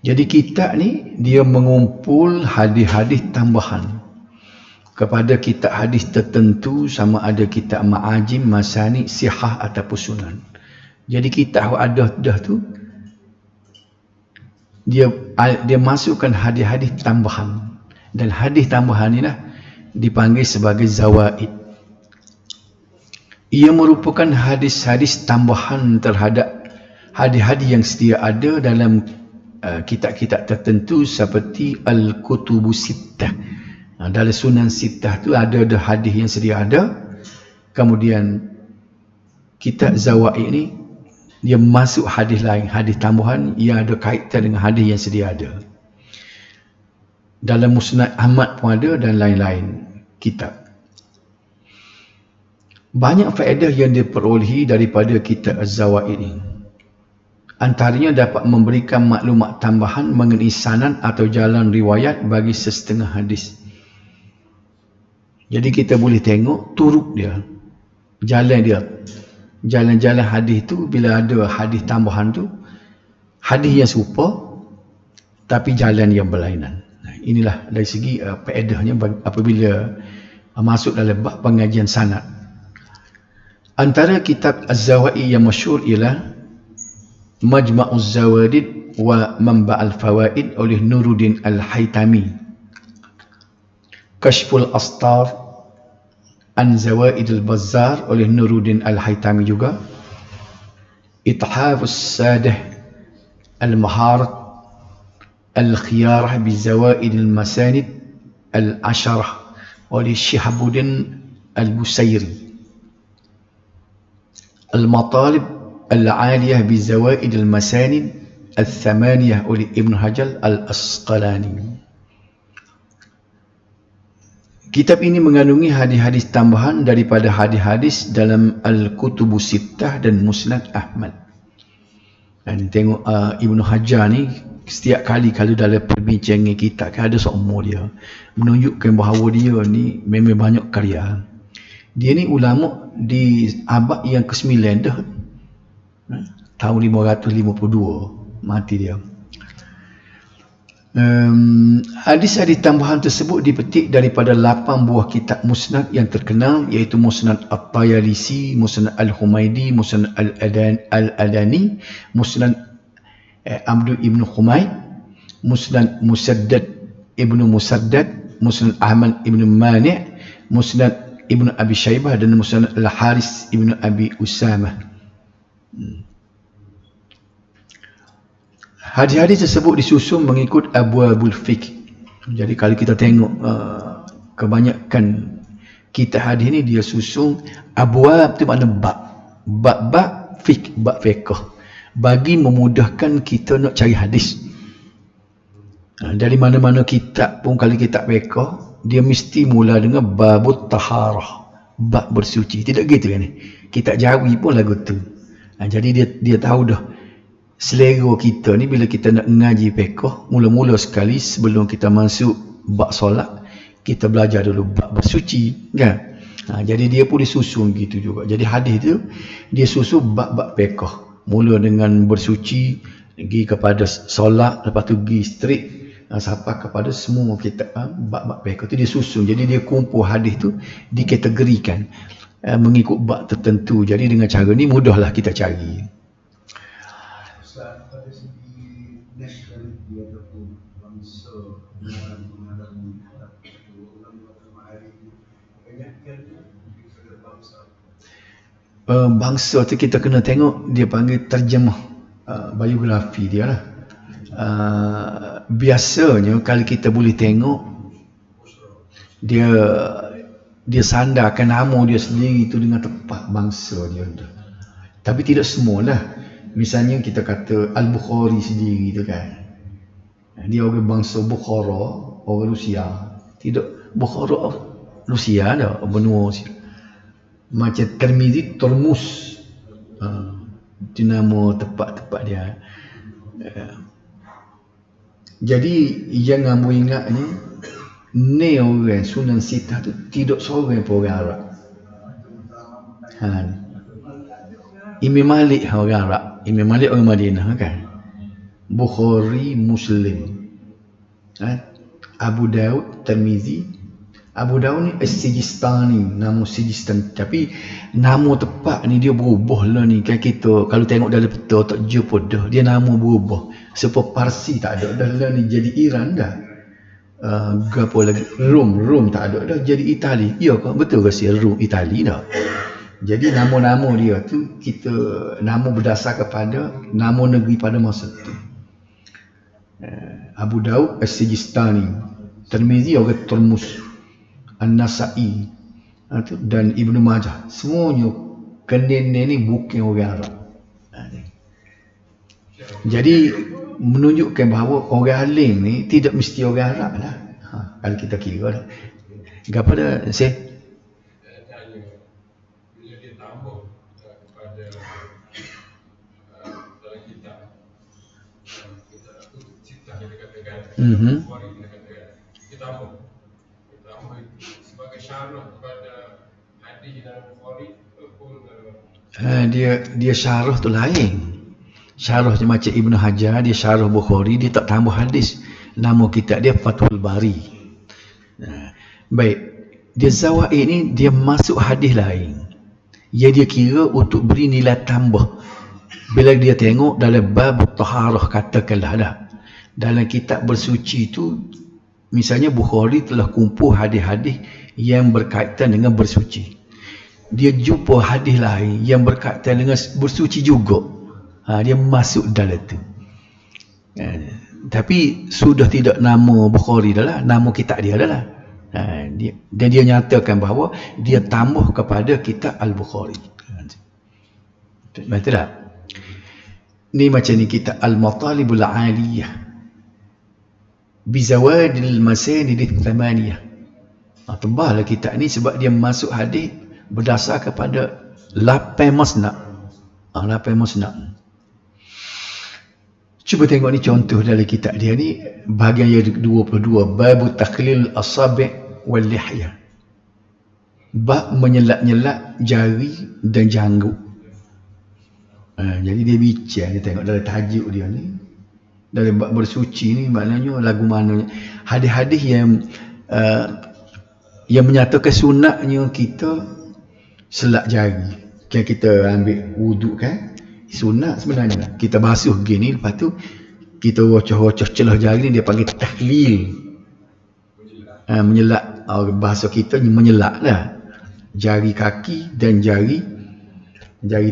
Jadi kitab ni dia mengumpul hadis-hadis tambahan kepada kitab hadis tertentu, sama ada kitab ma'ajim, masani, sihah ataupun sunan. Jadi kitab ada dah tu dia masukkan hadis-hadis tambahan, dan hadis tambahan ni lah dipanggil sebagai zawaid. Ia merupakan hadis-hadis tambahan terhadap hadis-hadis yang sedia ada dalam kitab-kitab tertentu seperti Al-Kutubus Sittah. Dalam Sunan Sittah tu ada hadis yang sedia ada. Kemudian kitab Zawaid ni dia masuk hadis lain, hadis tambahan yang ada kaitan dengan hadis yang sedia ada. Dalam Musnad Ahmad pun ada dan lain-lain kitab. Banyak faedah yang diperolehi daripada kitab Az-Zawaid ini. Antaranya dapat memberikan maklumat tambahan mengenai sanad atau jalan riwayat bagi sesetengah hadis. Jadi kita boleh tengok turuk dia, jalan dia. Jalan-jalan hadis tu, bila ada hadis tambahan tu, hadis yang serupa tapi jalan yang berlainan. Inilah dari segi faedahnya apabila masuk dalam bab pengajian sanad. Antara kitab Az-Zawaid yang masyhur ialah Majma'uz Zawadid wa Manba'al Fawaid oleh Nuruddin Al-Haytami, Kashful Astar an Zawaid Al-Bazzar oleh Nuruddin Al-Haytami juga, Ithafus Sadah Al-Maharat Al-Khiyarah bi Zawaid Al-Masanid Al-Asharah oleh Shihabuddin Al-Busayri, Al-Matalib Al-Aliyah bi Zawaid Al-Masanid Al-Thamaniyah oleh Ibn Hajar Al-Asqalani. Kitab ini mengandungi hadis-hadis tambahan daripada hadis-hadis dalam Al-Kutubus Sittah dan Musnad Ahmad. Dan tengok Ibn Hajar ni setiap kali kalau dalam perbincangan kitab kan ada seumur dia menunjukkan bahawa dia ni memang banyak karya. Dia ni ulama di abad yang ke-9 dah. Tahun 552 mati dia. Hadis-hadis tambahan tersebut dipetik daripada 8 buah kitab musnad yang terkenal, iaitu Musnad At-Tayalisi, Musnad Al-Humaidi, Musnad Al-Adani, Musnad Abdul Ibn Humaid, Musnad Musaddad Ibn Musaddad, Musnad Ahmad Ibn Mani', Musnad Ibn Abi Shaybah dan Musnad Al-Haris Ibn Abi Usamah. Hadis-hadis tersebut disusun mengikut abwabul fiqh. Jadi kalau kita tengok kebanyakan kitab hadis ni dia susun abwab tu, makna bab fiqh, bab fiqh, bagi memudahkan kita nak cari hadis. Dari mana-mana kitab pun, kalau kitab fiqh dia mesti mula dengan babut taharah, bab bersuci. Tidak gitu kan? Kitab Jawi pun lagu tu. Jadi dia tahu dah selera kita ni bila kita nak ngaji fiqh, mula-mula sekali sebelum kita masuk bab solat, kita belajar dulu bab bersuci kan. Jadi dia pun disusun gitu juga. Jadi hadis tu dia susun bab-bab fiqh, mula dengan bersuci, pergi kepada solat, lepas tu pergi straight sampai kepada semua kitab bab-bab fiqh tu dia susun. Jadi dia kumpul hadis tu dikategorikan mengikut bab tertentu. Jadi dengan cara ni mudahlah kita cari. Pada segi nationality ataupun bangsa mengalami ulama hari ini, kebanyakan kepada bangsa tu kita kena tengok dia panggil terjemah biografi dia lah. Biasanya kalau kita boleh tengok dia sandarkan nama dia sendiri tu dengan tepat bangsa dia. Tapi tidak semualah. Misalnya kita kata Al-Bukhari sendiri tu kan, dia orang bangsa Bukhara, orang Rusia. Tidak, Bukhara Rusia dah, benua Rusia. Macam Tirmizi, Turmus, itu nama tempat-tempat dia. Jadi yang kamu ingat ni orang Sunan Sittah tu tidak seorang pun orang Arab. Imam Malik orang Arab, Imam Malik orang Madinah kan. Bukhari, Muslim. Abu Daud, Tirmizi. Abu Daud ni As-Sijistani, nama Sijistan, tapi nama tepat ni dia berubah lah ni. Kan kita kalau tengok dalam peta tak jumpa dah, dia nama berubah. Sebab Parsi tak ada dah lah ni, jadi Iran dah. Apa lagi, Rom tak ada dah, jadi Itali. Ya ke? Betul ke si Rom Itali dah. Jadi nama-nama dia tu kita nama berdasar kepada nama negeri pada masa tu. Abu Daud As-Sijistani, Tirmizi orang Turmus, An-Nasa'i dan Ibnu Majah, semuanya kendene ni bukan orang Arab. Jadi menunjukkan bahawa orang alim ni tidak mesti orang Arab lah. Kalau kita kira lah. Apa dah saya? Bila dia tambah kepada dalam kitab, kita kita katakan, Bukhari kita katakan, kita tambah sebagai syarah kepada hadis dalam Bukhari ataupun dia syarah tu lain. Syarah macam Ibn Hajar, dia syarah Bukhari, dia tak tambah hadis. Nama kitab dia Fathul Bari. Baik, dia Zawaid ni dia masuk hadis lain. Ya dia kira untuk beri nilai tambah. Bila dia tengok dalam bab taharah, katakanlah dah, dalam kitab bersuci tu, misalnya Bukhari telah kumpul hadis-hadis yang berkaitan dengan bersuci. Dia jumpa hadis lain yang berkaitan dengan bersuci juga. Dia masuk dalam tu. Tapi sudah tidak nama Bukhari dah lah, nama kitab dia dah lah. Dan dia nyatakan bahawa dia tambah kepada kitab Al-Bukhari. Betul tak? Ni macam ni kitab Al-Matalibul Aliyah Bizawadil Masanidith Thamaniyah. Tebal lah kitab ni sebab dia masuk hadis berdasar kepada 8 masnad. 8 masnad. Cuba tengok ni contoh dalam kitab dia ni, bahagian yang 22, Bab Takhlil Asabi' wal Lihya. Bab menyelat-nyelat jari dan janggut. Jadi dia bincang, dia tengok dalam tajuk dia ni. Dalam bab bersuci ni maknanya lagu mana, hadis-hadis yang menyatakan sunatnya kita selak jari. Kan kita ambil wuduk kan, sunat sebenarnya kita basuh gini, lepas tu kita wocah-wocah celah jari ni, dia panggil tahlil. Menyelat, bahasa kita ni menyelat lah jari kaki dan jari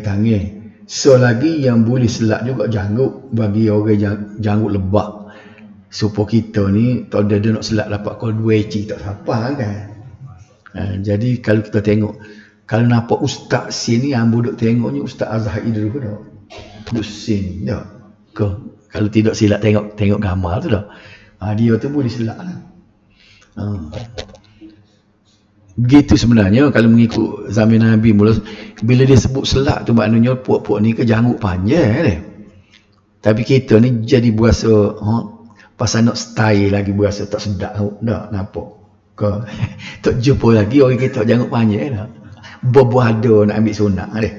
tangan. So lagi yang boleh selak juga janggut, bagi orang janggut lebak. Supaya kita ni tak ada nak selak dapat kau 2 cik tak siapa kan. Jadi kalau kita tengok, kalau nampak ustaz sini yang duduk tengok ni Ustaz Azhar Idris ke tak? Duduk sini tak? Kalau tidak silap tengok gambar tu tak? Dia tu boleh selak lah. Begitu sebenarnya kalau mengikut zaman Nabi mula, bila dia sebut selak tu maknanya puak-puak ni ke janggut panjang dia. Tapi kita ni jadi berasa pasal nak style lagi, berasa tak sedap tak nampak ke. Tak jumpa lagi orang kita janggut panjang dah. Berbuada nak ambil sunat dia.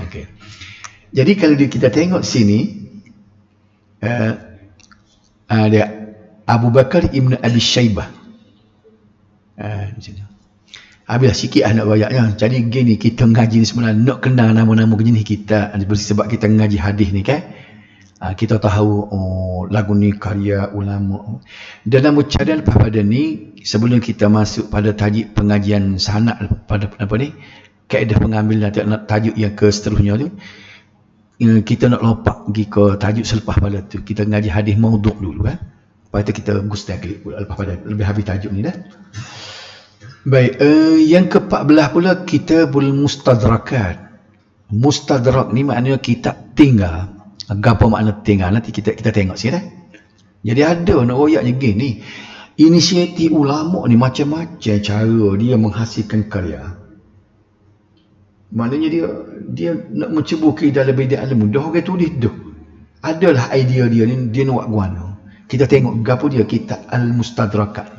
Okay. Jadi kalau kita tengok sini, ada Abu Bakar Ibn Abi Shaybah. Habislah sikit nak bayaknya. Jadi gini, kita ngaji ni sebenarnya nak kenal nama-nama jenis kita, sebab kita ngaji hadis ni kan. Kita tahu lagu ni karya ulama. Dalam cara lepas pada ni, sebelum kita masuk pada tajuk pengajian sanad pada apa ni, kaedah pengambilan tajuk yang ke seterusnya tu, kita nak lompat pergi ke tajuk selepas pada tu. Kita ngaji hadis maudhu' dulu kan. Lepas tu kita gustaqli lepas pada lebih habis tajuk ni dah. Baik, yang ke-14 pula Kitabul Mustadrakat. Mustadrak ni maknanya kitab tinggal. Apa makna tinggal? Nanti kita tengok sini dah. Jadi ada nak royaknya gini. Inisiatif ulama ni macam-macam cara dia menghasilkan karya. Maknanya dia nak mencuba ke dalam bidang ilmu. Dah orang tulis dah. Adalah idea dia ni, dia nak buat guna. Kita tengok gapo dia kitab Al-Mustadrakat.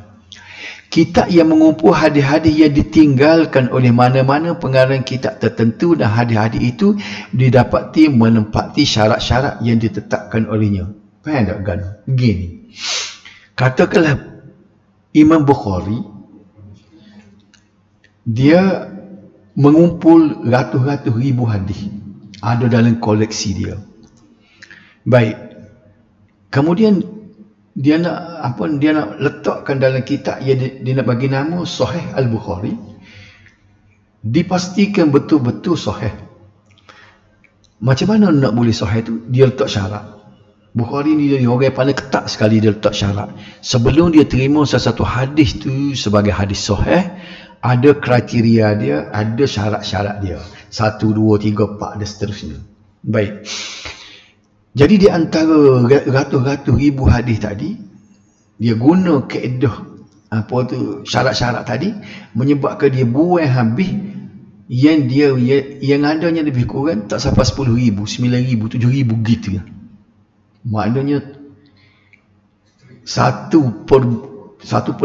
kitab yang mengumpul hadis-hadis yang ditinggalkan oleh mana-mana pengarang kitab tertentu, dan hadis-hadis itu didapati menempati syarat-syarat yang ditetapkan olehnya. Faham tak kan? Begini. Katakanlah Imam Bukhari dia mengumpul ratus-ratus ribu hadis ada dalam koleksi dia. Baik. Kemudian dia nak letakkan dalam kitab yang dia nak bagi nama Sahih Al-Bukhari, dipastikan betul-betul sahih. Macam mana nak boleh sahih tu? Dia letak syarat. Bukhari ni dia orang paling ketat sekali, dia letak syarat. Sebelum dia terima sesuatu hadis tu sebagai hadis sahih, ada kriteria dia, ada syarat-syarat dia. 1, 2, 3, 4 dan seterusnya. Baik. Jadi di antara ratus-ratus ribu hadis tadi, dia guna kaedah syarat-syarat tadi, menyebabkan dia buang habis yang adanya lebih kurang tak sampai 10,000, 9,000, 7,000 gitu. Maknanya 1 per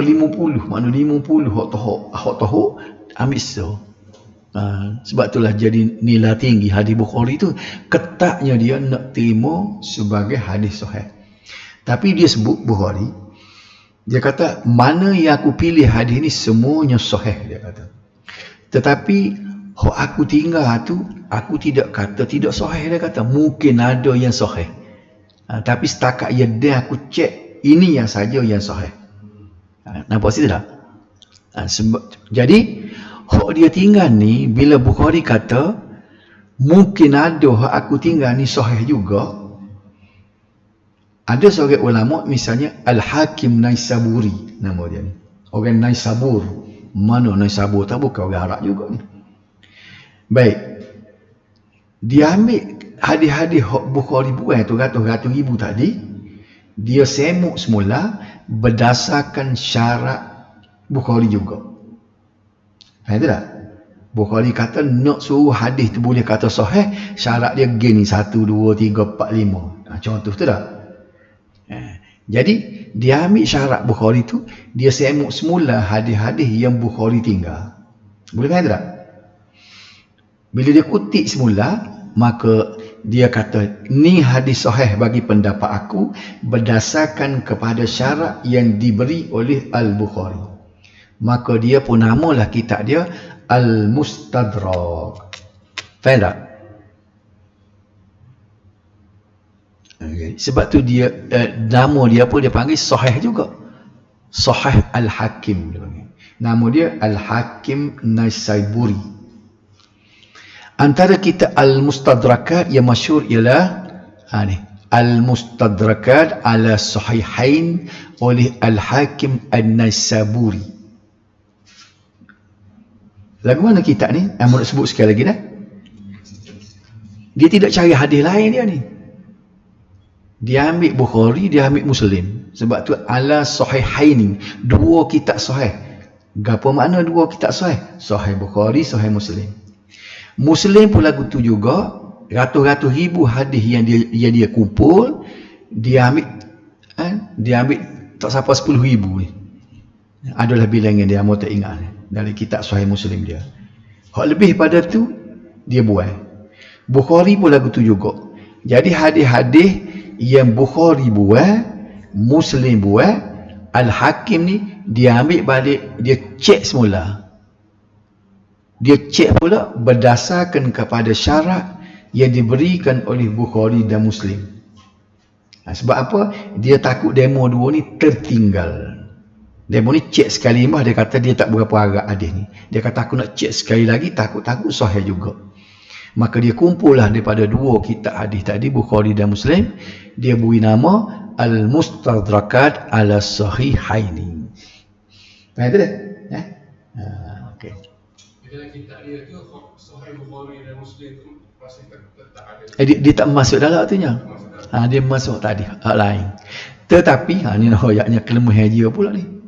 50, maknanya 50 hak tahu ambil so. Sebab itulah jadi nilai tinggi hadis Bukhari tu, ketatnya dia nak terima sebagai hadis sahih. Tapi dia sebut Bukhari, dia kata mana yang aku pilih hadis ni semuanya sahih, dia kata. Tetapi hak aku tinggal tu, aku tidak kata tidak sahih, dia kata. Mungkin ada yang sahih. Tapi setakat yang dia aku cek, ini yang saja yang sahih. Nampak situ tak? Jadi hak dia tinggal ni, bila Bukhari kata mungkin ada hak aku tinggal ni sahih juga, ada seorang ulama misalnya Al-Hakim Naisaburi nama dia ni, orang Naisabur. Mana Naisabur tak, bukan orang Arab juga ni. Baik, dia ambil hadis-hadis hak Bukhari buat tu ratus-ratus ribu tadi, dia semuk semula berdasarkan syarat Bukhari juga. Faham tak? Bukhari kata nak suruh hadis tu boleh kata sahih, syarat dia gini 1, 2, 3, 4, 5. Contoh tu tak? Jadi dia ambil syarat Bukhari tu, dia semuk semula hadis-hadis yang Bukhari tinggal. Boleh faham tak? Bila dia kutip semula, maka dia kata ni hadis sahih bagi pendapat aku berdasarkan kepada syarat yang diberi oleh Al-Bukhari. Maka dia pun namalah kitab dia Al-Mustadrak. Faham tak? Okay. Sebab tu dia nama dia pun dia panggil sahih juga. Sahih Al-Hakim dia panggil. Nama dia Al-Hakim Naisaburi. Antara kitab Al-Mustadrakat yang masyhur ialah ni, Al-Mustadrakat ala Sahihain oleh Al-Hakim An-Naisaburi. Lagu mana kitab ni? Saya nak sebut sekali lagi dah. Dia tidak cari hadis lain dia ni. Dia ambil Bukhari, dia ambil Muslim. Sebab tu ala Sahihain, dua kitab sahih. Gapo makna dua kitab sahih? Sahih Bukhari, Sahih Muslim. Muslim pun lagu tu juga, ratus-ratus ribu hadis yang dia kumpul, dia ambil tak sampai 10,000 ni. Adalah bilangan dia, mau tak ingat dari kitab Sahih Muslim dia. Hak lebih pada tu dia buang. Bukhari pun lagu tu juga. Jadi hadis-hadis yang Bukhari buat, Muslim buat, Al-Hakim ni dia ambil balik, dia cek semula. Dia cek pula berdasarkan kepada syarat yang diberikan oleh Bukhari dan Muslim. Sebab apa? Dia takut demo dua ni tertinggal. Demo ni cek sekali mah, dia kata dia tak berapa agak hadis ni. Dia kata aku nak cek sekali lagi, takut-takut sahih juga. Maka dia kumpullah daripada dua kitab hadis tadi, Bukhari dan Muslim, dia beri nama Al-Mustadrakat ala Sahihaini. Faham tu dah? Okey. Dalam kitab dia tu Sahih Bukhari dan Muslim tu masih tetap ada. Dia tak masuk dalam artinya. Dia masuk tadi hak lain. Tetapi ni ayatnya kelemahan dia pula ni.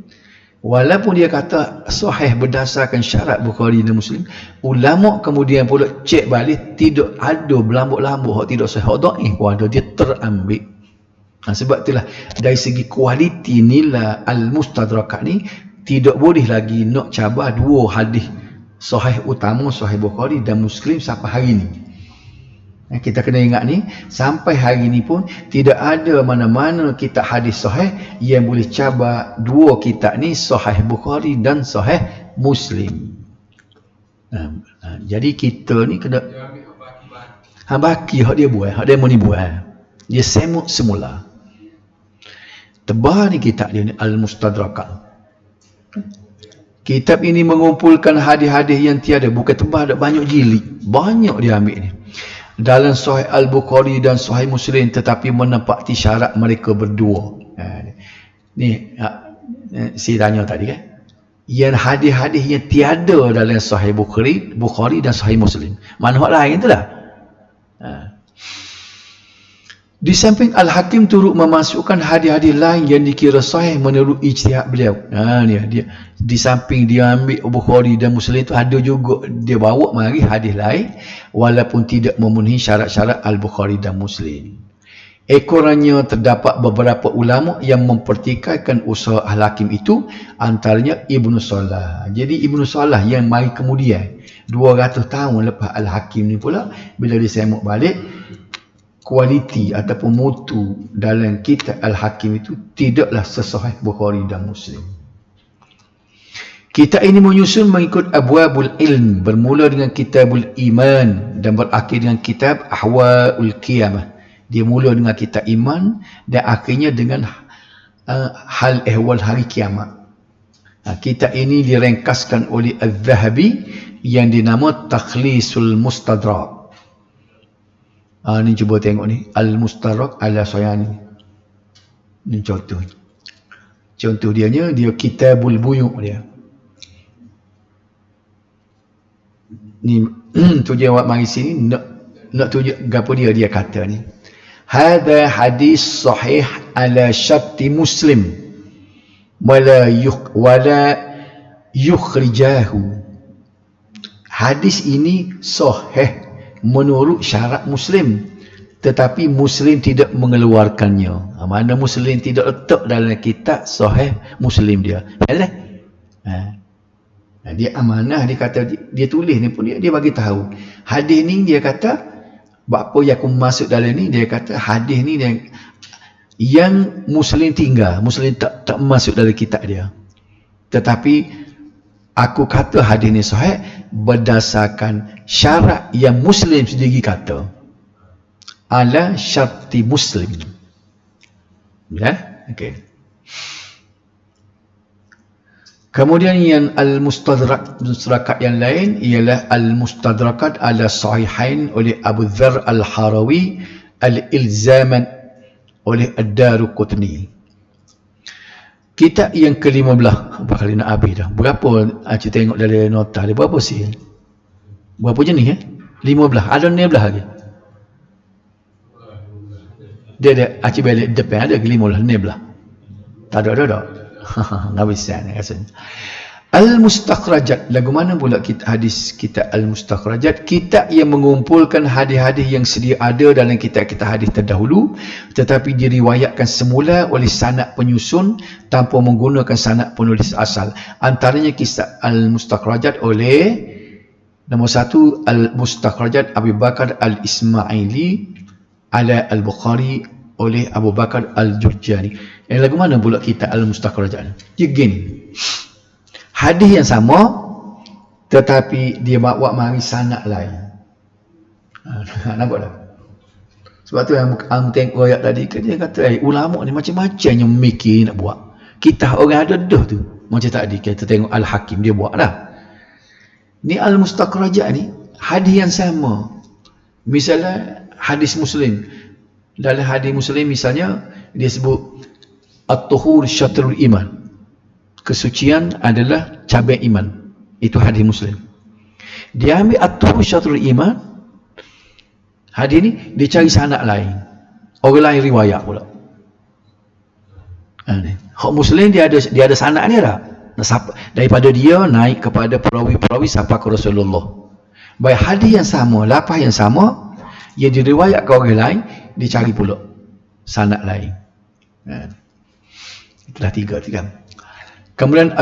Walaupun dia kata sahih berdasarkan syarat Bukhari dan Muslim, ulama kemudian pula cek balik, tidak ada berlambut-lambut hak tidak sahih, hak dhaif pun ada, dia terambil. Sebab itulah dari segi kualiti nilai Al-Mustadrakat ni tidak boleh lagi nak cabar dua hadis sahih utama, Sahih Bukhari dan Muslim sampai hari ini. Kita kena ingat ni, sampai hari ini pun tidak ada mana-mana kitab hadis sahih yang boleh cabar dua kitab ni, Sahih Bukhari dan Sahih Muslim. Jadi kita ni kena Dia ambil apa akibat. baki hak dia buat, hak dia mau ni buat. Dia semut semula. Tebal ni kitab dia ni Al-Mustadrakat. Kitab ini mengumpulkan hadis-hadis yang tiada, bukan tebal, ada banyak jilid. Banyak dia ambil ni. Dalam Sahih Al-Bukhari dan Sahih Muslim, tetapi menepati syarat mereka berdua. Ni saya tanya tadi kan. Yang hadis-hadis yang tiada dalam Sahih Bukhari dan Sahih Muslim. Mana hak lain tu lah. Di samping Al-Hakim turut memasukkan hadis-hadis lain yang dikira sahih menurut ijtihad beliau. Dia di samping dia ambil Bukhari dan Muslim itu, ada juga dia bawa mari hadis lain walaupun tidak memenuhi syarat-syarat Al-Bukhari dan Muslim. Ekorannya terdapat beberapa ulama yang mempertikaikan usaha Al-Hakim itu, antaranya Ibnu Salah. Jadi Ibnu Salah yang mari kemudian 200 tahun lepas Al-Hakim ni pula, bila dia semok balik, kualiti ataupun mutu dalam kitab Al-Hakim itu tidaklah sesahih Bukhari dan Muslim. Kitab ini menyusun mengikut abwabul ilm, bermula dengan kitabul iman dan berakhir dengan kitab ahwaul qiyamah. Dia mula dengan kitab iman dan akhirnya dengan hal ehwal hari kiamat. Kitab ini direngkaskan oleh Az-Zahabi yang dinama Takhlisul Mustadrak. Ni cuba tengok ni, Al-Mustadrak ala Sayani. Ni contoh. Contoh dia Kitabul Buyu' dia. Ni tu dia awak mari sini nak tunjuk gapo dia kata ni. Hadha hadis sahih ala syarti Muslim wala yukhrijahu. Hadis ini sahih menurut syarat Muslim, tetapi Muslim tidak mengeluarkannya. Mana Muslim tidak letak dalam kitab Sahih Muslim dia. Dia amanah, dia kata, dia tulis ni pun dia bagi tahu. Hadis ni dia kata, apa yang aku masuk dalam ni, dia kata hadis ni yang Muslim tinggal, Muslim tak masuk dalam kitab dia. Tetapi aku kata hadis ni sahih berdasarkan syarat yang Muslim sendiri kata. Ala syarti Muslim. Ya? Okey. Kemudian yang Al-Mustadrakat yang lain ialah Al-Mustadrakat ala Sahihain oleh Abu Dzar Al-Harawi, Al-Ilzaman oleh Ad-Daruqutni. Kitab yang ke-15, apa kali nak habis dah. Berapa Acik tengok dari nota dia, berapa sih? Berapa jenis 15, ada 16 lagi. Dia ada Acik balik depan ada 15, 16. Tak ada. Enggak bisa ni rasanya. Al-Mustakhrajat, lagu mana pula hadis kitab Al-Mustakhrajat? Kitab yang mengumpulkan hadis-hadis yang sedia ada dalam kitab-kitab hadis terdahulu tetapi diriwayatkan semula oleh sanad penyusun tanpa menggunakan sanad penulis asal. Antaranya kitab Al-Mustakhrajat oleh nombor 1 Al-Mustakhrajat Abu Bakar Al-Ismaili ala Al-Bukhari oleh Abu Bakar Al-Jurjani. Lagu mana pula kitab Al-Mustakhrajat? Dia gini, hadis yang sama tetapi dia bawa mari sanad lain. Nampak tak? Sebab tu yang tengok ayat tadi dia kata ulama ni macam-macam yang mikir nak buat. Kita orang ada dah tu. Macam tadi kita tengok Al-Hakim dia buat dah. Ni Al-Mustakhrajat ni hadis yang sama. Misalnya hadis Muslim. Dalam hadis Muslim misalnya dia sebut At-Tuhur Syatrul Iman. Kesucian adalah cabai iman. Itu hadis Muslim. Dia ambil At-Tuhur Syatrul Iman. Hadis ni dia cari sanad lain. Orang lain riwayat pula. Hak Muslim dia ada sanad dia dah. Daripada dia naik kepada perawi-perawi sampai ke Rasulullah. Baik hadis yang sama, lafaz yang sama, yang diriwayatkan orang lain, dia cari pula sanad lain. Itulah tiga. Kemudian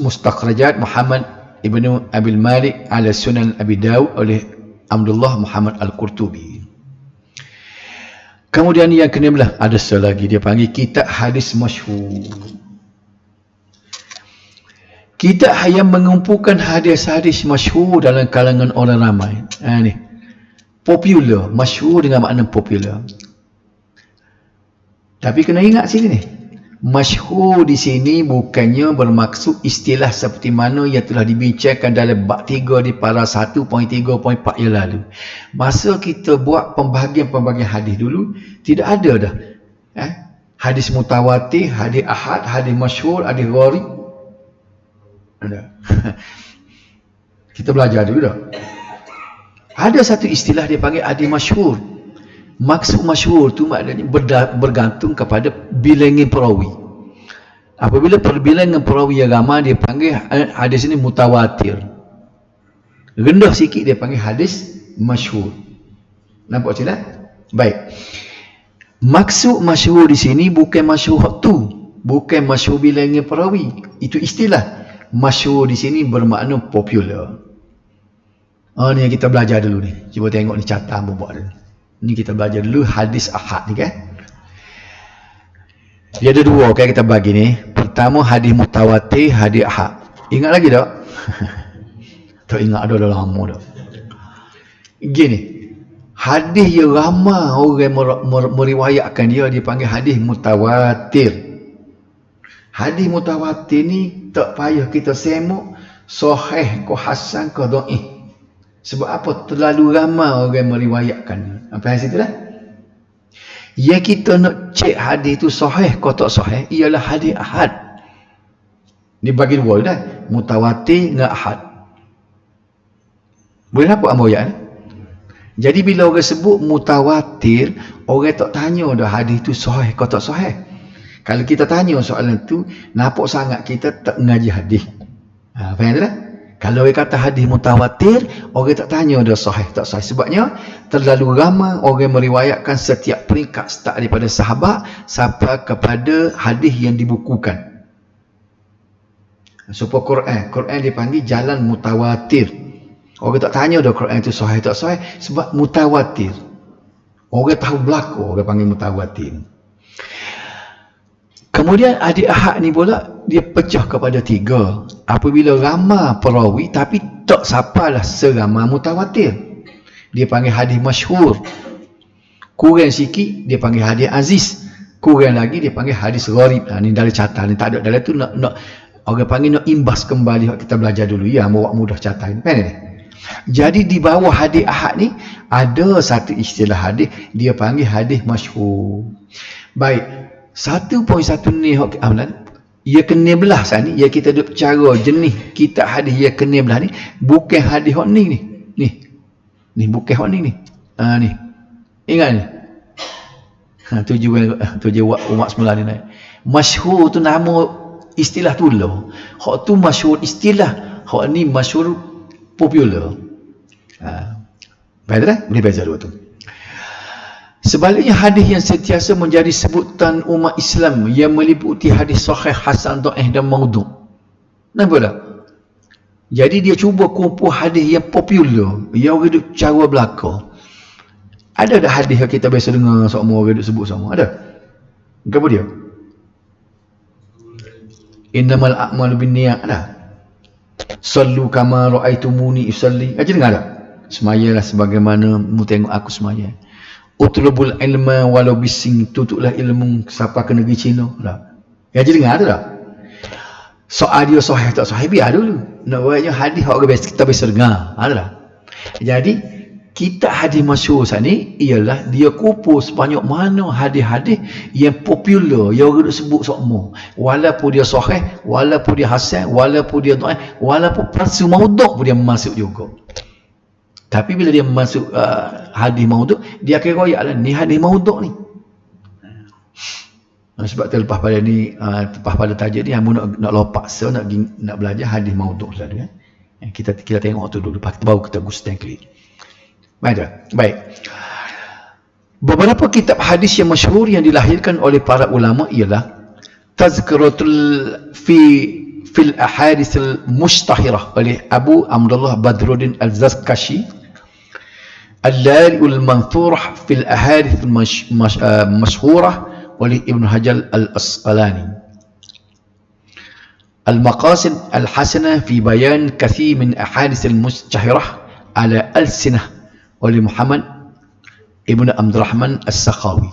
Mustakhrajat Muhammad Ibnu Abil Malik ala Sunan Abi Dawud oleh Abdullah Muhammad Al-Qurtubi. Kemudian yang ke-16 ada selagi dia panggil kitab hadis masyhur. Kitab yang mengumpulkan hadis-hadis masyhur dalam kalangan orang ramai. Ni popular, masyhur dengan makna popular. Tapi kena ingat sini ni, masyhur di sini bukannya bermaksud istilah seperti mana yang telah dibincangkan dalam bab 3 di paras 1.3.4 yang lalu. Masa kita buat pembahagian-pembahagian hadis dulu, tidak ada dah. Hadis mutawatir, hadis ahad, hadis masyhur, hadis gharib. Ada. Kita belajar dulu dah. Ada satu istilah dia panggil hadis masyhur. Maksud masyhur tu maknanya bergantung kepada bilangan perawi. Apabila perbilangan perawi yang ramai, dia panggil hadis ini mutawatir. Rendah sikit dia panggil hadis masyhur. Nampak tak? Baik. Maksud masyhur di sini bukan masyhur tu, bukan masyhur bilangan perawi. Itu istilah. Masyhur di sini bermakna popular. Ni yang kita belajar dulu ni. Cuba tengok ni catatan buat dulu. Ni kita belajar dulu hadis ahad ni kan. Dia ada dua kan kita bagi ni. Pertama hadis mutawatir, hadis ahad. Ingat lagi tak? Tak ingat dah lama dah. Gini. Hadis yang ramai orang meriwayatkan dia dipanggil hadis mutawatir. Hadis mutawatir ni tak payah kita semok sahih ke hasan ke dhaif. Sebab apa? Terlalu ramai orang meriwayatkan. Apa yang situ dah? Yang kita nak cek hadis tu sahih ke tak sahih ialah hadis ahad. Dibagi dua dah, mutawatir dengan ahad. Boleh nampak apa ayat ni? Jadi bila orang sebut mutawatir, orang tak tanya dah hadis tu sahih ke tak sahih. Kalau kita tanya soalan tu, nampak sangat kita tak mengaji hadis. Faham tak? Kalau orang kata hadis mutawatir, orang tak tanya dah sahih tak sahih. Sebabnya terlalu ramai orang meriwayatkan setiap peringkat start daripada sahabat sampai kepada hadis yang dibukukan. Supaya Quran dipanggil jalan mutawatir. Orang tak tanya dah Quran itu sahih tak sahih sebab mutawatir. Orang tahu berlaku, orang panggil mutawatir. Kemudian hadis ahad ni pula dia pecah kepada 3. Apabila ramai perawi tapi tak sapalah seramai mutawatir, dia panggil hadis masyhur. Kurang sikit dia panggil hadis aziz. Kurang lagi dia panggil hadis gharib. Ni dari catatan ni tak ada dalam tu nak orang panggil nak imbas kembali kita belajar dulu ya, bawa mudah catatan. Faham ni? Jadi di bawah hadis ahad ni ada satu istilah hadis dia panggil hadis masyhur. Baik. 1.1 ni ia kena belah sana ni, ia kita duk cara jenis kitab hadis ia kena belah ni bukan hadis hok ni. Ni bukan hok ni. Ni. Ingat ni. Tujuan umat semula ni naik. Masyhur tu nama istilah tu lah. Hok tu masyhur istilah, hok ni masyhur popular. Baik dah? Boleh beza dua tu. Sebaliknya hadis yang sentiasa menjadi sebutan umat Islam yang meliputi hadis sahih, hasan, dhaif dan maudhu'. Nampak tak? Jadi dia cuba kumpul hadis yang popular, yang orang duk cara belaka. Ada tak hadis yang kita biasa dengar semua orang duk sebut sama? Ada? Apa dia? Innamal a'malu binniyat. Ada? Sallu kama ra'aitumuni usalli. Aja dengar tak? Semayalah sebagaimana mu tengok aku semaya. Utlubul ilma walau bising, tutuplah ilmu siapa ke negeri Cina lah. Ya jadi dengar tak? Soal dia sahih tak sahih biar dulu. Nak buatnya hadis orang biasa kita biasa dengar. Ada tak? Jadi kitab hadis masyhur ni ialah dia kumpul sebanyak mana hadis-hadis yang popular yang orang sebut semua. Walaupun dia sahih, walaupun dia hasan, walaupun dia dhaif, walaupun palsu maudhu' pun dia masuk juga. Tapi bila dia masuk hadis maudhu', dia akan royak lah, ni hadis maudhu' ni. Sebab terlepas pada ni, lepas pada tajuk ni, kamu nak lopak, so nak belajar hadis maudhu' selalu. Kita tengok tu dulu, baru kita gustang klik. Baik. Beberapa kitab hadis yang masyhur yang dilahirkan oleh para ulama ialah Tazkiratul fil ahadits al-mushtahirah oleh Abu Abdullah Badruddin Al-Zarkashi, Al-Lari'ul Manthurah fil ahadits al-mashhurah oleh Ibn Hajar Al-Asqalani, Al-Maqasid Al-Hasanah fi bayan kathir min ahadits al-mushtahirah ala al-sinah oleh Muhammad Ibn Abdurrahman As-Sakhawi.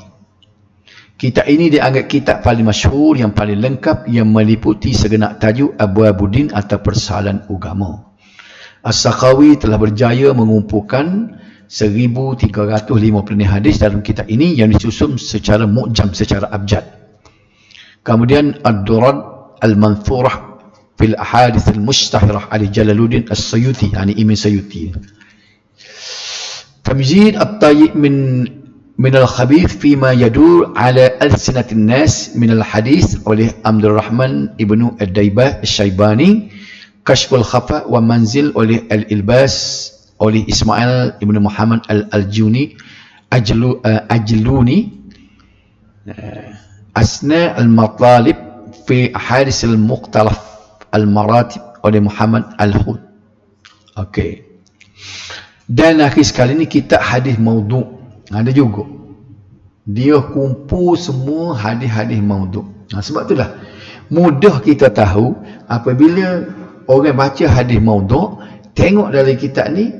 Kitab ini dianggap kitab paling masyhur, yang paling lengkap, yang meliputi segenap tajuk abwabuddin atau persoalan agama. As-Sakhawi telah berjaya mengumpulkan 1350 hadis dalam kitab ini yang disusun secara mu'jam, secara abjad. Kemudian Ad-Durad Al-Manthurah fil Ahadits Al-Mushtahirah Ali Jalaluddin As-Sayuti, yani Imam Sayuti. Tamjid At-Tayyib min al-khabith fima yadur ala alsinatin nas min al-hadith oleh Abdul Rahman Ibnu Ad-Daibah Asy-Syaibani, Kashful Khafa wa Manzil oleh Al-Ilbas oleh Ismail Ibnu Muhammad Al-Aljuni Ajluni, Asna al-Matalib fi Ahadits al-Mukhtalaf al-Maratib oleh Muhammad Al-Hud. Okey. Dan akhir sekali ni kitab hadis maudhu' ada juga. Dia kumpul semua hadis-hadis maudhu'. Sebab itulah mudah kita tahu apabila orang baca hadis maudhu', tengok dalam kitab ni,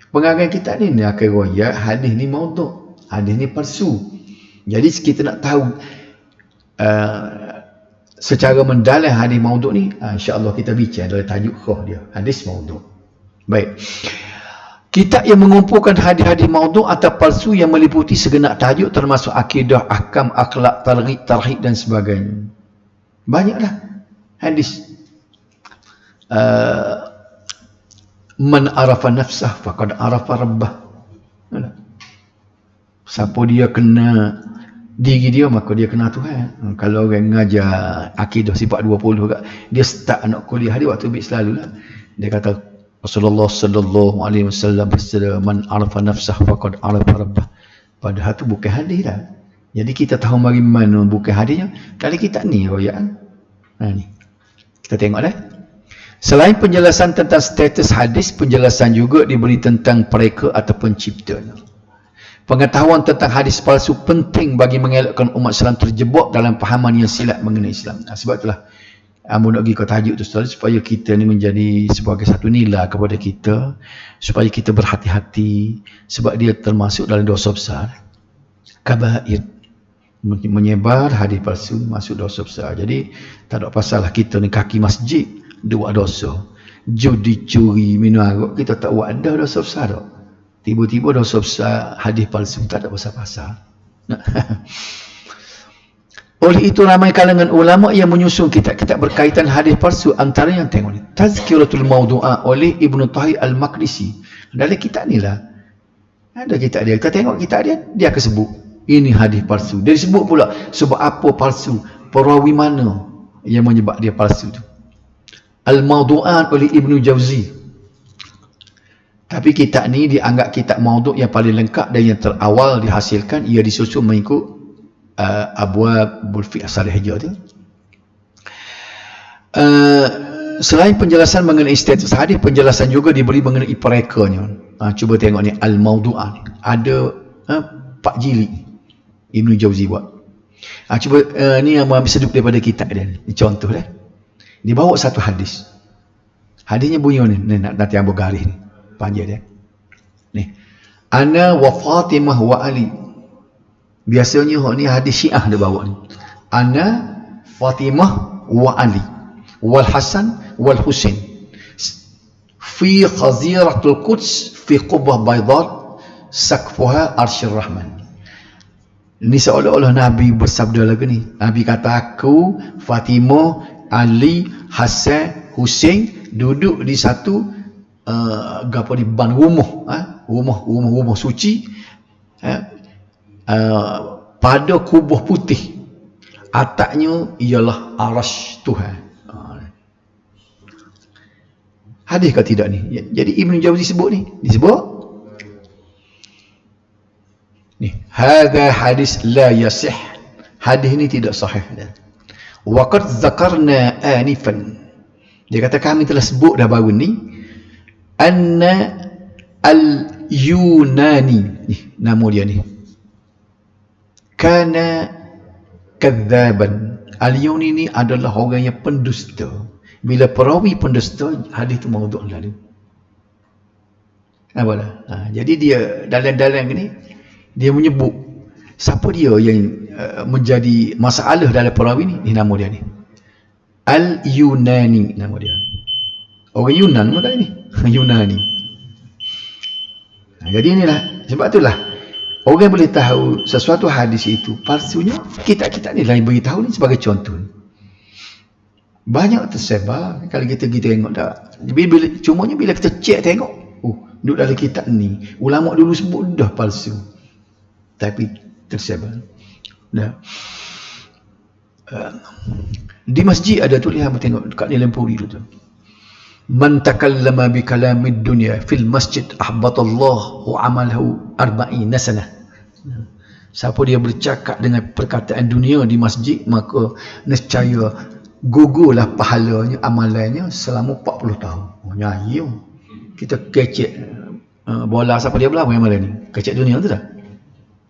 pengarang kitab ni akan royak hadis ni maudhu', hadis ni palsu. Jadi kita nak tahu secara mendalam hadis maudhu' ni, insya-Allah kita bincang dalam tajuk khah dia, hadis maudhu'. Baik. Kitab yang mengumpulkan hadis-hadis maudhu' atau palsu yang meliputi segenap tajuk termasuk akidah, ahkam, akhlak, tarhib dan sebagainya. Banyaklah hadis. Man arafa nafsah faqad arafa rabbah. Siapa dia kena diri dia, maka dia kena Tuhan. Kalau orang mengajar akidah sifat 20 kat, dia start anak kuliah dia waktu ambil selalulah. Dia kata Rasulullah sallallahu alaihi wasallam bersabda, man arafa nafsah faqad arafa rabbah. Padahal tu bukan hadis dah. Jadi kita tahu mari mana bukan hadisnya dari kitab ni royak. Ni. Kita tengok dah. Selain penjelasan tentang status hadis, penjelasan juga diberi tentang pereka atau penciptanya. Pengetahuan tentang hadis palsu penting bagi mengelakkan umat Islam terjebak dalam fahaman yang silap mengenai Islam. Sebab itulah Amun nak pergi ke tajuk tu supaya kita ni menjadi sebagai satu nilai kepada kita, supaya kita berhati-hati, sebab dia termasuk dalam dosa besar, kabair, menyebar hadis palsu masuk dosa besar. Jadi tak ada pasal kita ni kaki masjid dia buat dosa, judi, curi, minum arak, kita tak buat ada dosa besar tak. Tiba-tiba dosa besar hadis palsu, tak ada pasal-pasal. Oleh itu ramai kalangan ulama yang menyusun kitab-kitab berkaitan hadis palsu. Antara yang tengok ni Tazkiratul Mawdu'ah oleh Ibnu Tahir Al-Maqdisi. Dalam kitab ni lah ada kitab dia. Kita tengok kitab dia, dia akan sebut ini hadis palsu. Dia sebut pula sebab apa palsu, perawi mana yang menyebab dia palsu tu. Al-Mawdu'at oleh Ibnu Jauzi. Tapi kitab ni dianggap kitab mawdu' yang paling lengkap dan yang terawal dihasilkan. Ia disusun mengikut Abwabul Fiqh As-Salihiyah tu. Selain penjelasan mengenai status hadis, penjelasan juga diberi mengenai perekanya. Cuba tengok ni Al-Mawdu'ah. Ada 4 jilid Ibnu Jauzi buat. Cuba ni yang ambil seduk daripada kitab dia. Ni contoh dah. Dia bawa satu hadis. Hadisnya bunyi ni, nanti ambil garis ni. Panjang dia. Ni. Ana wa Fatimah wa Ali. Biasanya ni hadis Syiah dia bawa ni. Ana Fatimah wa Ali wal Hasan wal Husain fi khaziratul Quds fi qubbah baydar sakfuha arsyir rahman. Ini seolah-olah Nabi bersabda lagi ni. Nabi kata aku, Fatimah, Ali, Hasan, Husain duduk di satu gapo di ban rumah suci, pada kubah putih, ataknya ialah arasy Tuhan. Hadis ke tidak ni? Jadi Ibnu Jauzi sebut ni, disebut ni hadza hadis la yasih, hadis ni tidak sahih. Waqad zakarna anifan. Dia kata kami telah sebut dah baru ni anna al-Yunani, ni nama dia ni, kana kadzaban. Al-Yunani ni adalah orang yang pendusta. Bila perawi pendusta, hadis tu maudhu' lalu. Apa dah? Jadi dia dalam ni dia menyebut siapa dia yang menjadi masalah dalam perawi ni. Ni nama dia ni, Al-Yunani nama dia. Orang Yunan maknanya ni, Yunani. Jadi inilah, sebab itulah orang boleh tahu sesuatu hadis itu palsunya. Kita ni lain beritahu ni sebagai contoh. Banyak tersebar kalau kita tengok dah. Cumanya bila kita cek tengok, duduk dalam kitab ni ulama dulu sebut dah palsu, tapi tersebar dah. Di masjid ada tulisan, tengok dekat dalam puri tu, man takallama bi kalamid dunya fil masjid ahbatallahu amalahu 40 sanah. Siapa dia bercakap dengan perkataan dunia di masjid, maka nescaya gugurlah pahalanya, amalannya selama 40 tahun. Nyanyi kita kecek bola siapa dia belah yang mana ni, kecek dunia tu dah.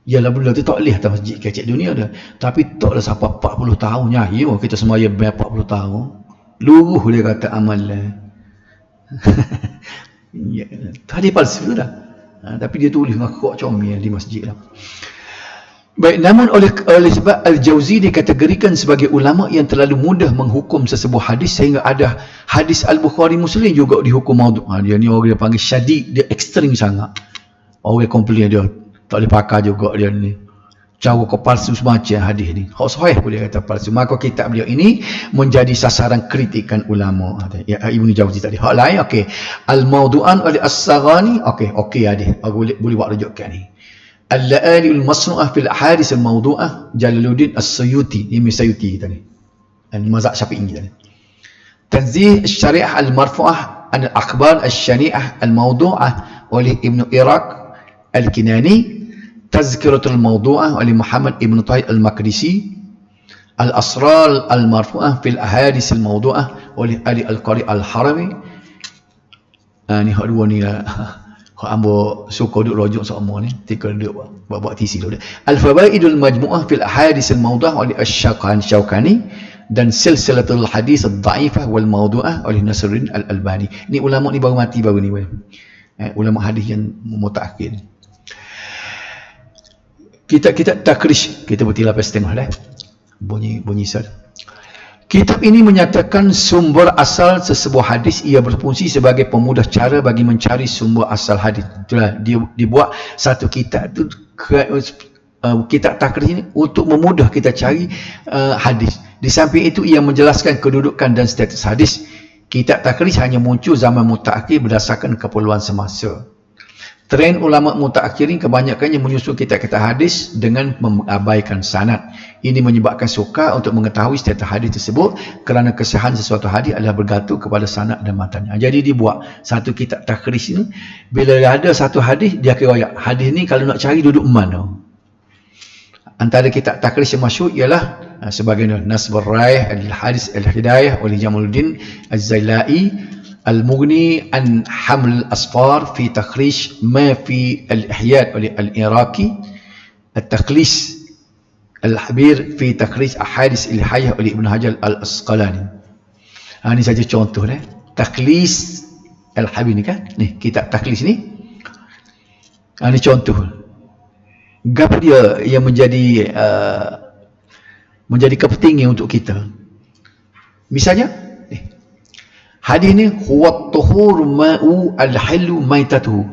Yalah benda tu tak boleh atas masjid kecek dunia dah. Tapi taklah sampai 40 tahun nyanyi kita semaya 40 tahun. Luruh dia kata amalan. Ya, tadi palsu dah. Tapi dia tulis dengan kok comel di masjid lah. Baik, namun oleh sebab Al-Jauzi dikategorikan sebagai ulama yang terlalu mudah menghukum sesebuah hadis, sehingga ada hadis Al-Bukhari Muslim juga dihukum maudhu'. Dia ni orang dia panggil syadid, dia ekstrim sangat. Orang komplain dia tak boleh pakai juga dia ni. Cara kau palsu semacam hadis ni. Hak sahih pun dia kata palsu. Maka kitab beliau ini menjadi sasaran kritikan ulama. Ya, Ibnu Jauzi tadi. Hak lain okey. Al-Mawdu'an oleh As-Saghani okey ada. Boleh buat rujukan ni. Al-La'ali al-Masnu'ah fil Ahadits al-Mawdu'ah Jalaluddin As-Suyuti. Ini Suyuti kita ni. Al-Mazhab Syafi'i kita ni. Tanzih Syariah al-Marfu'ah an al-Akhbar al-Syani'ah al-Mawdu'ah oleh Ibnu Iraq Al-Kinani. Tazkiratul Mawdu'ah oleh Muhammad Ibn Tahir Al-Maqdisi. Al-Asrar Al-Marfu'ah fil Ahadits Al-Mawdu'ah oleh Ali Al-Qari Al-Harami. Ni hak dua ni lah. Hak ambo suka duk rujuk sama ni. Tika duk buat tisi dulu. Al-Fawaidul Majmu'ah fil Ahadits Al-Mawdu'ah oleh Asy-Syaukani dan Silsilatul Hadis Ad-Dha'ifah wal Mawdu'ah oleh Nasruddin Al-Albani. Ni ulama ni baru mati baru ni. Ulama hadis yang mutaakhir. Kita takrish, kita berarti lapis tengok dah. Bunyi sal. Kitab ini menyatakan sumber asal sesebuah hadis. Ia berfungsi sebagai pemudah cara bagi mencari sumber asal hadis. Itulah dia dibuat satu kitab tu, kitab takrish ini untuk memudah kita cari hadis. Di samping itu ia menjelaskan kedudukan dan status hadis. Kitab takrish hanya muncul zaman mutaakhir berdasarkan keperluan semasa. Trend ulama mutaakhirin kebanyakannya menyusun kitab-kitab hadis dengan mengabaikan sanad. Ini menyebabkan sukar untuk mengetahui status hadis tersebut kerana kesahihan sesuatu hadis adalah bergantung kepada sanad dan matanya. Jadi dibuat satu kitab takrish ini, bila ada satu hadis dia kira hadis ni kalau nak cari duduk mana. Antara kitab takrish yang masyhur ialah sebagaimana Nasbur Raih Al-Hadis Al-Hidayah oleh Jamaluddin Az-Zailai, Al-Mughni an Haml Al-Asfar fi takrish ma fi Al-Ihyad oleh Al-Iraqi, Al-Takhlis Al-Habir fi takrish Ahadits Al-Hiyah oleh Ibn Hajar Al-Asqalani. Ini saja contoh dah. Takhlis Al-Habir ni kan, ni kitab takhlis ni. Ini contoh. Apa dia yang menjadi kepentingan untuk kita? Misalnya hadis ni huwa tuhur ma'u al-halu maitatuhu.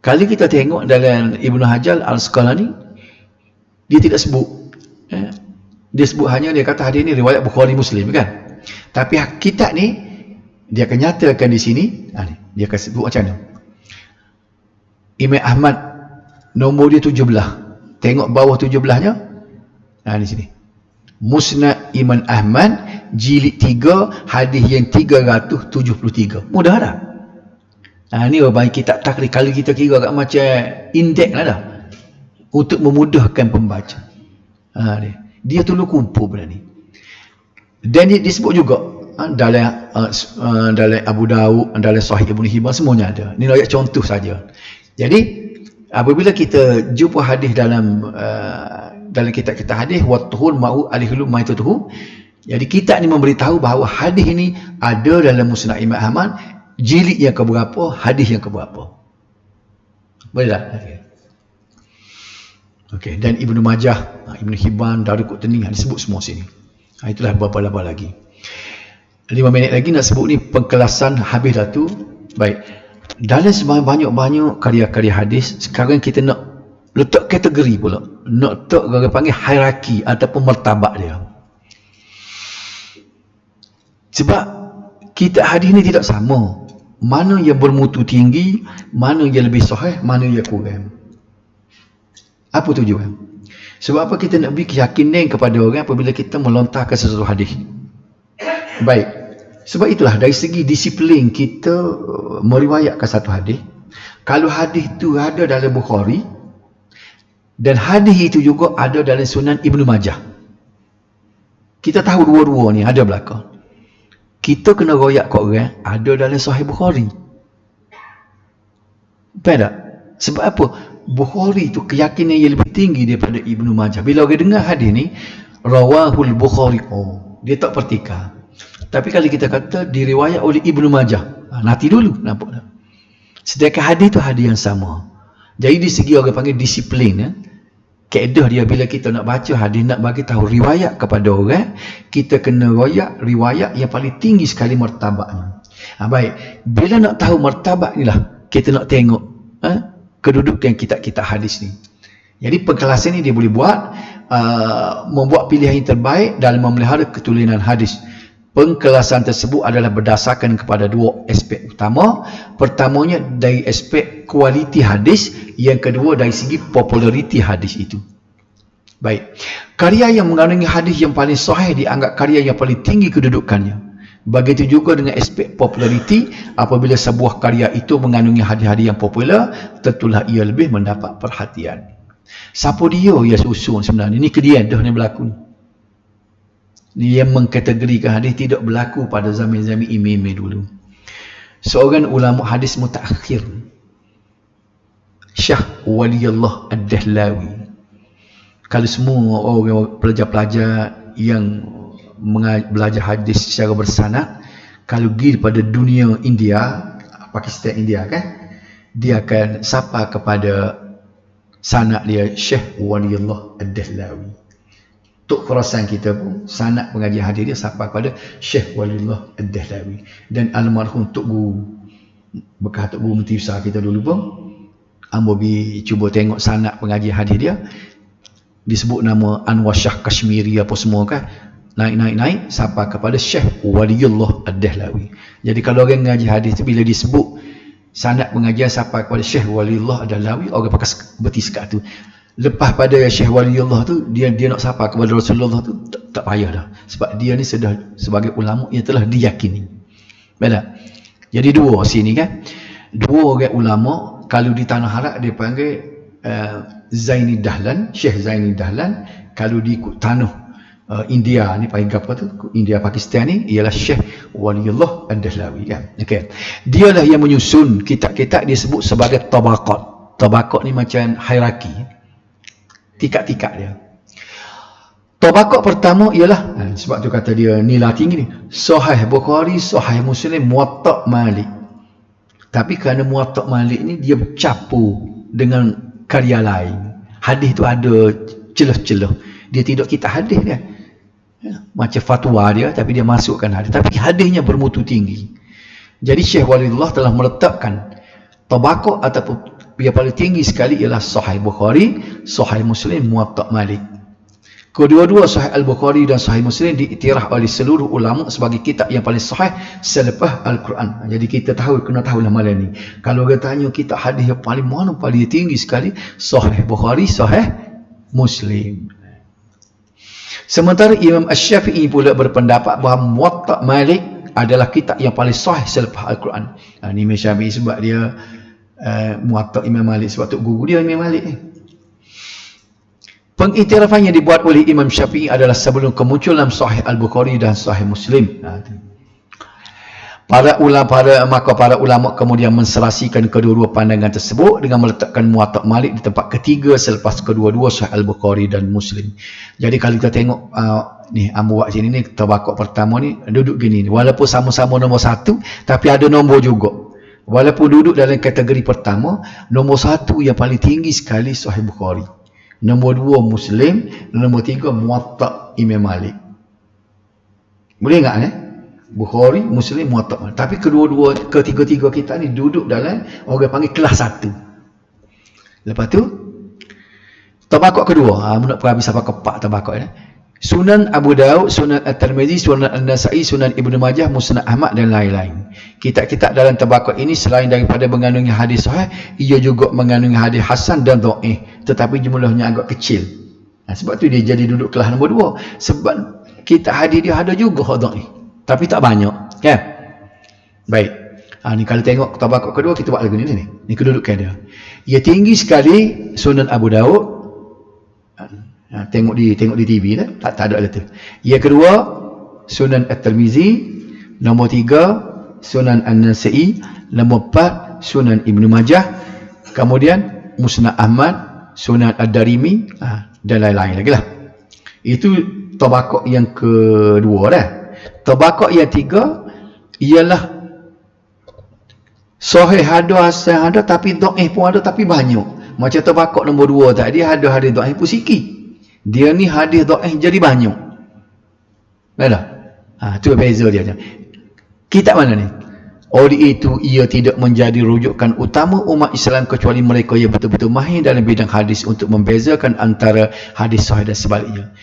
Kalau kita tengok dalam Ibn Hajar Al-Asqalani, dia tidak sebut. Dia sebut hanya, dia kata hadis ni riwayat Bukhari Muslim kan. Tapi kitab ni dia akan nyatakan di sini, dia akan sebut macam mana. Imam Ahmad nombor dia 17. Tengok bawah 17-nya. Di sini. Musnad Imam Ahmad jilid 3 hadis yang 373. Mudah dah. Ni orang kitab takrij. Kalau kita kira kat macam indeks lah dah. Untuk memudahkan pembaca. Dia tu kumpul benda ni. Dan disebut juga dalam Abu Daud, dalam Sahih Ibn Hibban, semuanya ada. Ini ayat contoh saja. Jadi apabila kita jumpa hadis dalam kitab-kitab hadis, wattuhun ma'u alihlu maitutuhu, jadi kita ni memberitahu bahawa hadis ini ada dalam Musnad Imam Ahmad, jilid yang keberapa, hadis yang keberapa. Boleh tak? Okey, dan Ibnu Majah, Ibnu Hibban, Daruqutni disebut semua sini. Itulah beberapa lagi. 5 minit lagi nak sebut ni pengkelasan habis dah tu. Baik. Dalam banyak-banyak karya-karya hadis, sekarang kita nak letak kategori pula. Nak letak orang panggil hierarki ataupun martabat dia. Sebab kitab hadis ni tidak sama. Mana yang bermutu tinggi, mana yang lebih sahih, mana yang kurang. Apa tujuan? Sebab apa kita nak beri keyakinan kepada orang apabila kita melontarkan sesuatu hadis. Baik. Sebab itulah dari segi disiplin kita meriwayatkan satu hadis. Kalau hadis itu ada dalam Bukhari dan hadis itu juga ada dalam Sunan Ibnu Majah. Kita tahu dua-dua ni ada belakang. Kita kena royak kat orang ada dalam Sahih Bukhari. Betul tak? Sebab apa? Bukhari tu keyakinan yang lebih tinggi daripada Ibnu Majah. Bila orang dengar hadis ni, rawahul Bukhari, oh, dia tak pertikah. Tapi kalau kita kata diriwayat oleh Ibnu Majah, nanti dulu, nampak tak? Sedangkan hadis tu hadis yang sama. Jadi di segi orang panggil disiplin, kaedah dia bila kita nak baca hadis, nak bagi tahu riwayat kepada orang, kita kena royak riwayat yang paling tinggi sekali martabatnya. Baik, bila nak tahu martabat ni lah, kita nak tengok kedudukan kitab-kitab hadis ni. Jadi pengkelasan ni dia boleh buat membuat pilihan yang terbaik dalam memelihara ketulinan hadis. Pengkelasan tersebut adalah berdasarkan kepada dua aspek utama. Pertamanya dari aspek kualiti hadis, yang kedua dari segi populariti hadis itu. Baik, karya yang mengandungi hadis yang paling sahih dianggap karya yang paling tinggi kedudukannya. Begitu juga dengan aspek populariti, apabila sebuah karya itu mengandungi hadis-hadis yang popular, tentulah ia lebih mendapat perhatian. Siapa dia yang susun sebenarnya? Ini kejadian dah ni berlaku. Yang mengkategorikan hadis tidak berlaku pada zaman-zaman imam dulu. Seorang ulama hadis mutaakhir, Syekh Waliullah Ad-Dahlawi. Kalau semua orang pelajar-pelajar yang belajar hadis secara bersanad, kalau pergi pada dunia India, Pakistan India kan, dia akan sapa kepada sanad dia Syekh Waliullah Ad-Dahlawi. Tok Khurasan kita pun sanad pengajian hadis dia sapa kepada Syekh Waliullah Ad-Dahlawi. Dan almarhum Tok Guru bekas Tok Guru Mufti Besar kita dulu pun, ambo pergi cuba tengok sanad pengajian hadis dia, disebut nama Anwar Shah Kashmiri apa semua kan, naik sampai kepada Syekh Waliullah Ad-Dahlawi. Jadi kalau orang mengaji hadis tu, bila disebut sanad pengajian sampai kepada Syekh Waliullah Ad-Dahlawi, orang pakai berhenti sekat tu. Lepas pada Syekh Waliullah tu, dia nak sapa kepada Rasulullah tu, tak payah dah. Sebab dia ni sudah sebagai ulama yang telah diyakini. Baiklah. Jadi dua sini kan, dua orang ulama, kalau di tanah Arab dia panggil Zaini Dahlan, Syekh Zaini Dahlan. Kalau di tanah India ni panggil apa tu? India Pakistan ni ialah Syekh Waliullah Ad-Dahlawi kan. Okey. Dialah yang menyusun kitab-kitab disebut sebagai tabaqat. Tabaqat ni macam hierarki. Tingkat-tingkat dia. Tabaqat pertama ialah sebab tu kata dia nilai tinggi ni. Sahih Bukhari, Sahih Muslim, Muwatta' Malik. Tapi kerana Muwatta' Malik ni dia bercampur dengan karya lain. Hadis tu ada celah-celah. Dia tidak kitab hadis dia. Macam fatwa dia, tapi dia masukkan hadis. Tapi hadisnya bermutu tinggi. Jadi Syekh Waliullah telah meletakkan tabaqat ataupun yang paling tinggi sekali ialah Sahih Bukhari, Sahih Muslim, Muwatta' Malik. Kedua-dua Sahih Al-Bukhari dan Sahih Muslim diiktiraf oleh seluruh ulama sebagai kitab yang paling sahih selepas Al-Quran. Jadi kita kena tahulah malam ni. Kalau orang tanya kitab hadis yang paling mana paling tinggi sekali, Sahih Bukhari, Sahih Muslim. Sementara Imam Asy-Syafi'i pula berpendapat bahawa Muwatta' Malik adalah kitab yang paling sahih selepas Al-Quran. Ini Imam Syafi'i sebab dia Muwatta' Imam Malik, sebab tu guru dia Imam Malik ni. Pengiktirafan yang dibuat oleh Imam Syafi'i adalah sebelum kemunculan Sahih Al-Bukhari dan Sahih Muslim. Para ulama kemudian menserasikan kedua-dua pandangan tersebut dengan meletakkan Muwatta' Malik di tempat ketiga selepas kedua-dua Sahih Al-Bukhari dan Muslim. Jadi kalau kita tengok ni buat sini ni, tabaqah pertama ni duduk gini, walaupun sama-sama nombor 1 tapi ada nombor juga. Walaupun duduk dalam kategori pertama, nombor 1 yang paling tinggi sekali Sahih Bukhari, nombor 2 Muslim, nombor 3 Muwatta' Imam Malik. Boleh ingat Bukhari, Muslim, Muwatta'. Tapi ketiga-tiga kita ni duduk dalam orang panggil kelas 1. Lepas tu tabaqah kedua, nak pergi sampai ke 4 tabaqah ni. Sunan Abu Daud, Sunan At-Tirmizi, Sunan An-Nasa'i, Sunan Ibnu Majah, Musnad Ahmad dan lain-lain. Kitab-kitab dalam tabaqah ini selain daripada mengandungi hadis sahih, ia juga mengandungi hadis hasan dan dhaif, tetapi jumlahnya agak kecil. Sebab tu dia jadi duduk kelas nombor 2. Sebab kitab hadis dia ada juga dhaif, tapi tak banyak, kan? Baik. Ni kalau tengok tabaqah kedua, kita buat lagu ni. Ni kedudukan dia. Ia tinggi sekali Sunan Abu Daud. Tengok di TV tak ada tu. Yang kedua Sunan At-Tirmizi, nombor 3 Sunan An-Nasa'i, nombor 4 Sunan Ibnu Majah, kemudian Musnad Ahmad, Sunan Ad-Darimi, dan lain-lain lagi lah. Itu tabaqah yang kedua dah. Tabaqah yang 3 ialah sahih ada, hasan ada, tapi dhaif pun ada, tapi banyak. Macam tabaqah nombor 2 tadi ada hadis dhaif pun sikit. Dia ni hadis dhaif jadi banyak. Baiklah. Tu beza dia. Kitab mana ni? Oleh itu ia tidak menjadi rujukan utama umat Islam kecuali mereka yang betul-betul mahir dalam bidang hadis untuk membezakan antara hadis sahih dan sebaliknya.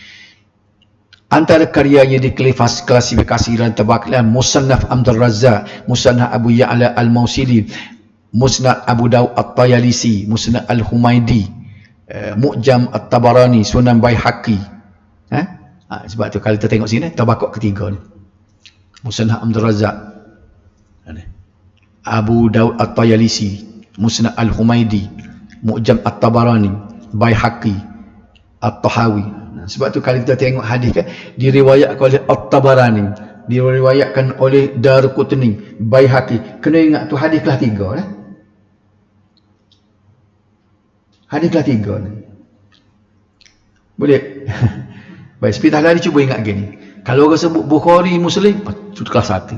Antara karya yang diklasifikasi dalam tabaqah Musannaf Abdul Razzaq, Musannaf Abu Ya'la Al-Mausili, Musnad Abu Daud At-Tayalisi, Musnad Al-Humaidi, Mu'jam At-Tabarani, Sunan Baihaqi. Sebab tu kalau kita tengok sini tabaqah ketiga ni, Musannaf Abdul Razzaq, Abu Daud At-Tayalisi, Musnad Al-Humaidi, Mu'jam At-Tabarani, Baihaqi, At-Tahawi. Sebab tu kalau kita tengok hadis kan, diriwayatkan oleh At-Tabarani, diriwayatkan oleh Darqutni, Baihaqi. Kena ingat tu hadis kelas 3 Hadis kelas 3 ni. Boleh? Baik, sepitah lari cuba ingat gini. Kalau orang sebut Bukhari, Muslim, itu kelas 1.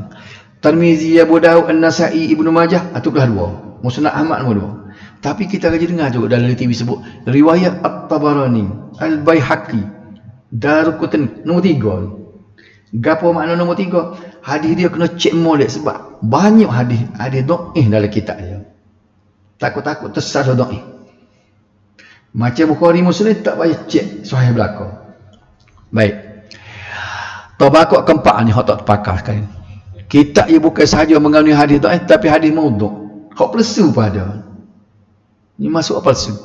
Tirmizi, Abu Daud, An-Nasa'i, Ibnu Majah, itu kelas 2. Musnad Ahmad nombor 2. Tapi kita akan dengar juga dalam TV sebut riwayat At-Tabarani, Al-Baihaqi, Darqutni, nombor 3. Gapo makna nombor 3? Hadis dia kena cek molek sebab banyak hadis dhaif dalam kitab dia. Takut-takut tersalah dhaif. Macam Bukhari, Muslim tak payah cek sahih belakang. Baik. Tabaqah keempat ni hak tak terpakai sekali. Kitab ia bukan sahaja mengandungi hadis dhaif tapi hadis maudhu'. Hak palsu pada. Ni masuk palsu.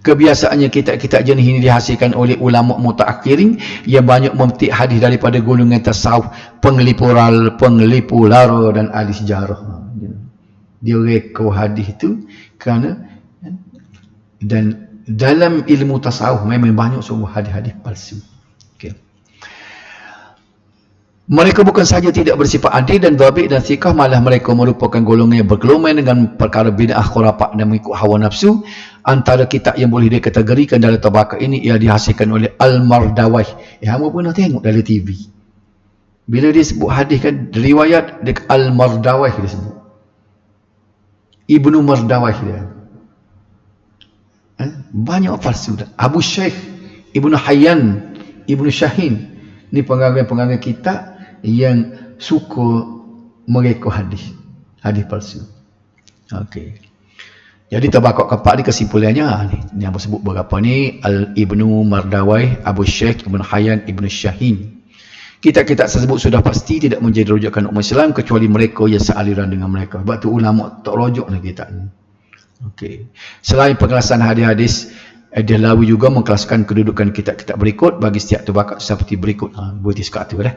Kebiasaannya kitab-kitab jenis ini dihasilkan oleh ulama mutaakhirin yang banyak memetik hadis daripada golongan tasawuf, penglipu lara dan ahli sejarah. Dia reka hadis itu kerana dan dalam ilmu tasawuf memang banyak semua hadis-hadis palsu. Mereka bukan sahaja tidak bersifat adil dan dhabit dan thiqah, malah mereka merupakan golongan yang bergelumang dengan perkara bid'ah, khurafat dan mengikut hawa nafsu. Antara kitab yang boleh dikategorikan dalam tabaqah ini ia dihasilkan oleh Al-Mardawai. Hangpa pernah tengok dalam TV. Bila dia sebut hadis kan, riwayat Al-Mardawai dia sebut. Ibnu Mardawai dia. Banyak palsu. Abu Shaykh, Ibnu Hayyan, Ibnu Shahin. Ni pengarang-pengarang kitab yang suka mereka hadis palsu. Okey. Jadi tabaqah keempat ni kesimpulannya ni yang sebut berapa ni Ibnu Mardawai, Abu Shaykh, Ibnu Hayyan, Ibnu Shahin. Kitab-kitab tersebut sudah pasti tidak menjadi rujukan umat Islam kecuali mereka yang sealiran dengan mereka. Sebab tu ulama tak rujuk nak kitab ni. Okey. Selain penjelasan hadis-hadis, Ad-Dahlawi juga mengkelaskan kedudukan kitab-kitab berikut bagi setiap tabaqah seperti berikut. Buat sekat tu dah.